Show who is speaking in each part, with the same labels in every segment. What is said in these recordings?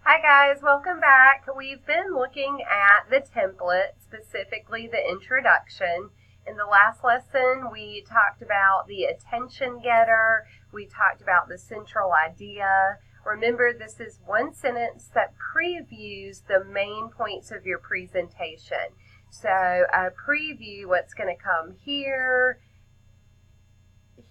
Speaker 1: Hi guys, welcome back. We've been looking at the template, specifically the introduction. In the last lesson, we talked about the attention getter. We talked about the central idea. Remember, this is one sentence that previews the main points of your presentation. So preview what's going to come here,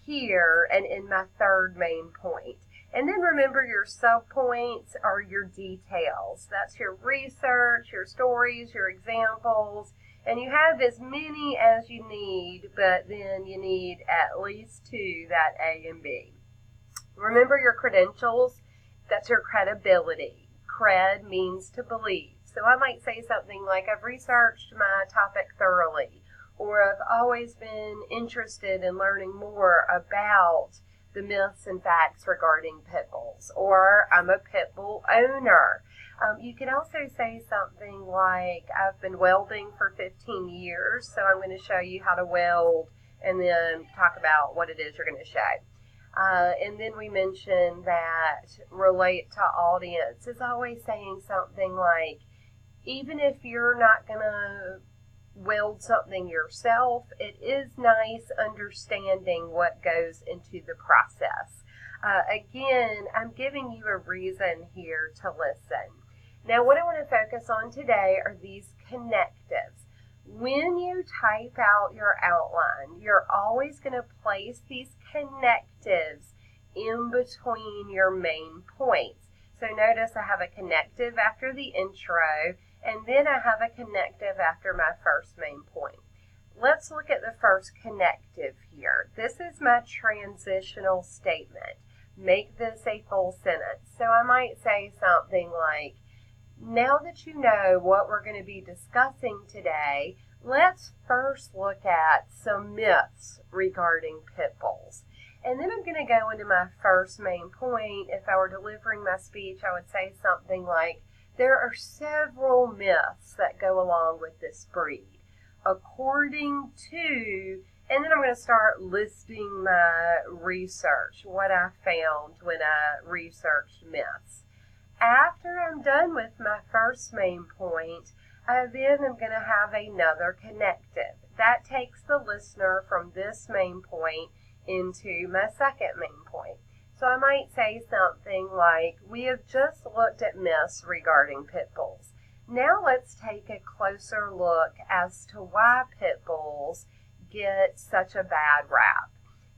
Speaker 1: here, and in my third main point. And then remember, your subpoints are your details. That's your research, your stories, your examples, and you have as many as you need, but then you need at least two, that A and B. Remember your credentials, that's your credibility. Cred means to believe. So I might say something like, I've researched my topic thoroughly, or I've always been interested in learning more about the myths and facts regarding pit bulls, or I'm a pit bull owner. You can also say something like, I've been welding for 15 years, so I'm going to show you how to weld, and then talk about what it is you're going to show. And then we mentioned that relate to audience is always saying something like, even if you're not going to weld something yourself, it is nice understanding what goes into the process. Again, I'm giving you a reason here to listen. Now, what I want to focus on today are these connectives. When you type out your outline, you're always going to place these connectives in between your main points. So notice I have a connective after the intro, and then I have a connective after my first main point. Let's look at the first connective here. This is my transitional statement. Make this a full sentence. So I might say something like, now that you know what we're going to be discussing today, let's first look at some myths regarding pit bulls. And then I'm going to go into my first main point. If I were delivering my speech, I would say something like, there are several myths that go along with this breed. According to, and then I'm going to start listing my research, what I found when I researched myths. After I'm done with my first main point, I then am going to have another connective. That takes the listener from this main point into my second main point. So I might say something like, we have just looked at myths regarding pit bulls. Now let's take a closer look as to why pit bulls get such a bad rap.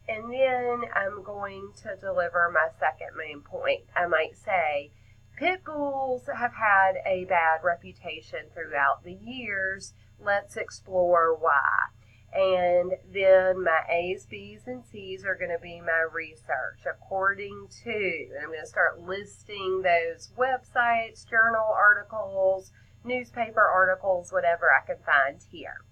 Speaker 1: And then I'm going to deliver my second main point. I might say, pit bulls have had a bad reputation throughout the years. Let's explore why. And then my A's, B's, and C's are going to be my research according to, and I'm going to start listing those websites, journal articles, newspaper articles, whatever I can find here.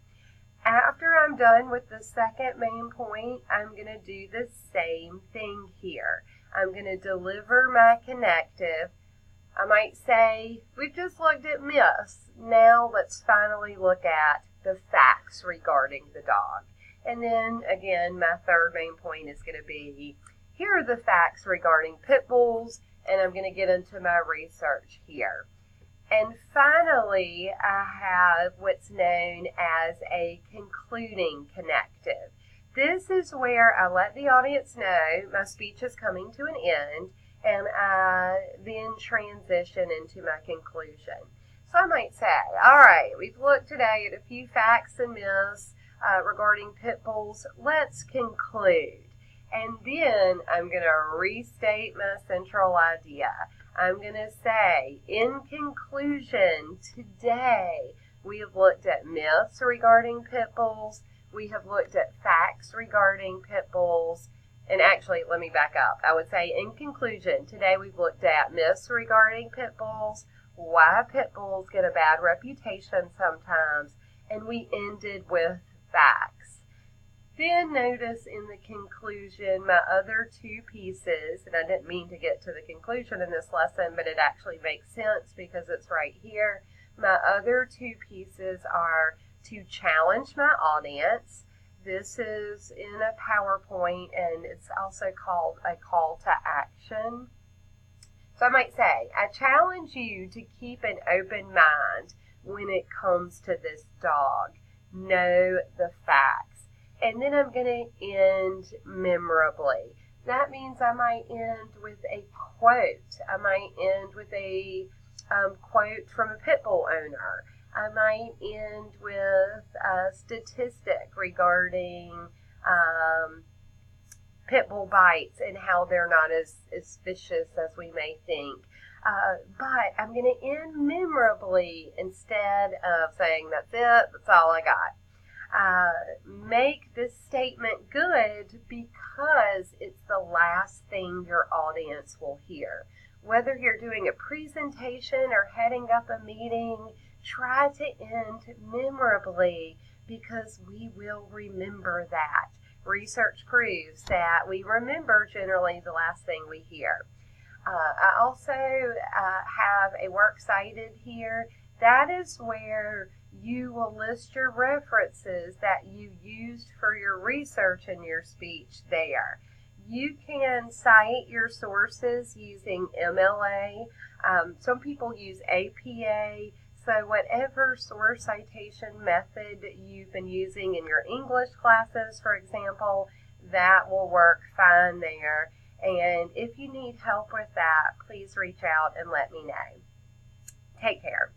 Speaker 1: After I'm done with the second main point, I'm going to do the same thing here. I'm going to deliver my connective. I might say, we've just looked at myths. Now let's finally look at the facts regarding the dog. And then, again, my third main point is going to be, here are the facts regarding pit bulls, and I'm going to get into my research here. And finally, I have what's known as a concluding connective. This is where I let the audience know my speech is coming to an end, and I then transition into my conclusion. So I might say, all right, we've looked today at a few facts and myths regarding pit bulls. Let's conclude. And then I'm going to restate my central idea. I'm going to say, in conclusion, today we have looked at myths regarding pit bulls. We have looked at facts regarding pit bulls. And actually, let me back up. I would say, in conclusion, today we've looked at myths regarding pit bulls, why pit bulls get a bad reputation sometimes, and we ended with facts. Then notice in the conclusion, my other two pieces, and I didn't mean to get to the conclusion in this lesson, but it actually makes sense because it's right here. My other two pieces are to challenge my audience. This is in a PowerPoint, and it's also called a call to action. So I might say, I challenge you to keep an open mind when it comes to this dog. Know the facts. And then I'm going to end memorably. That means I might end with a quote. I might end with a quote from a pit bull owner. I might end with a statistic regarding pit bull bites and how they're not as vicious as we may think. But I'm going to end memorably instead of saying, that's it, that's all I got. Make this statement good because it's the last thing your audience will hear. Whether you're doing a presentation or heading up a meeting, try to end memorably because we will remember that. Research proves that we remember generally the last thing we hear. I also have a works cited here. That is where you will list your references that you used for your research and your speech there. You can cite your sources using MLA. Some people use APA. So whatever source citation method you've been using in your English classes, for example, that will work fine there. And if you need help with that, please reach out and let me know. Take care.